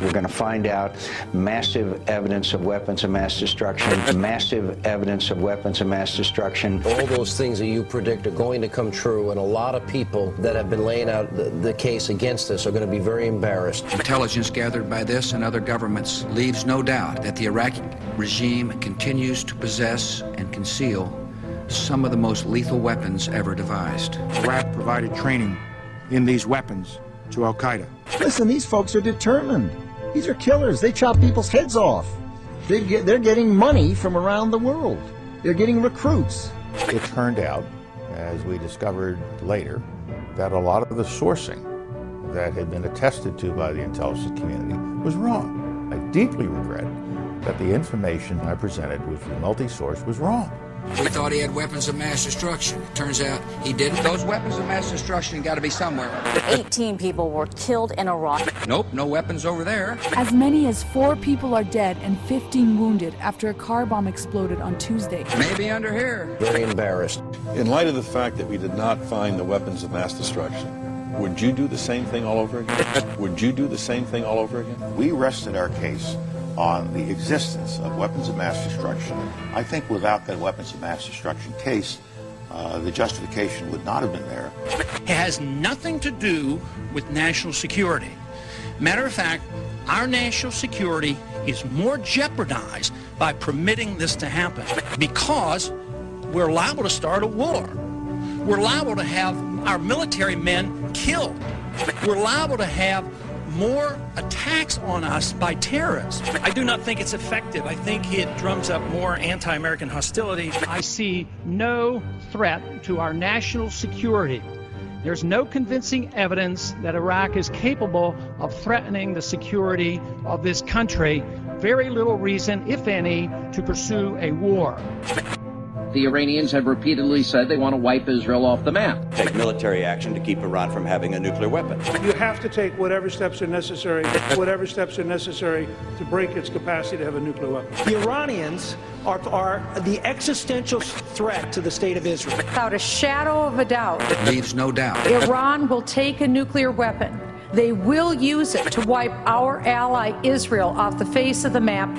We're going to find out massive evidence of weapons of mass destruction, massive evidence of weapons of mass destruction. All those things that you predict are going to come true, and a lot of people that have been laying out the case against us are going to be very embarrassed. Intelligence gathered by this and other governments leaves no doubt that the Iraqi regime continues to possess and conceal some of the most lethal weapons ever devised. Iraq provided training in these weapons to Al-Qaeda. Listen, these folks are determined. These are killers. They chop people's heads off. They're getting money from around the world. They're getting recruits. It turned out, as we discovered later, that a lot of the sourcing that had been attested to by the intelligence community was wrong. I deeply regret that the information I presented, which was multi-source, was wrong. We thought he had weapons of mass destruction. Turns out he didn't. Those weapons of mass destruction got to be somewhere. 18 people were killed in Iraq. Nope, no weapons over there. As many as 4 people are dead and 15 wounded after a car bomb exploded on Tuesday. Maybe under here. Very embarrassed. In light of the fact that we did not find the weapons of mass destruction, would you do the same thing all over again? Would you do the same thing all over again? We rested our case on the existence of weapons of mass destruction. I think without that weapons of mass destruction case, the justification would not have been there. It has nothing to do with national security. Matter of fact, our national security is more jeopardized by permitting this to happen because we're liable to start a war. We're liable to have our military men killed. We're liable to have more attacks on us by terrorists. I do not think it's effective. I think it drums up more anti-American hostility. I see no threat to our national security. There's no convincing evidence that Iraq is capable of threatening the security of this country. Very little reason, if any, to pursue a war. The Iranians have repeatedly said they want to wipe Israel off the map. Take military action to keep Iran from having a nuclear weapon. You have to take whatever steps are necessary to break its capacity to have a nuclear weapon. The Iranians are the existential threat to the state of Israel. Without a shadow of a doubt. Leaves no doubt. Iran will take a nuclear weapon. They will use it to wipe our ally Israel off the face of the map.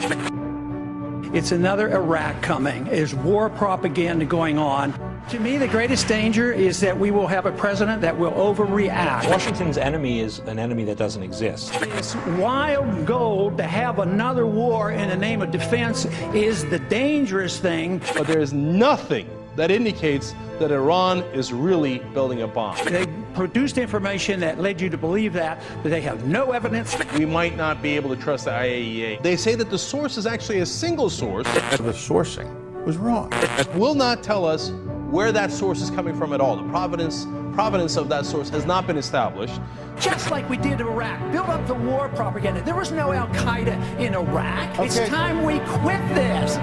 It's another Iraq coming. There's war propaganda going on. To me, the greatest danger is that we will have a president that will overreact. Washington's enemy is an enemy that doesn't exist. This wild goal to have another war in the name of defense is the dangerous thing. But there is nothing that indicates that Iran is really building a bomb. They produced information that led you to believe that, but they have no evidence. We might not be able to trust the IAEA. They say that the source is actually a single source. The sourcing was wrong. It will not tell us where that source is coming from at all. The provenance of that source has not been established. Just like we did in Iraq, build up the war propaganda. There was no Al-Qaeda in Iraq. Okay. It's time we quit this.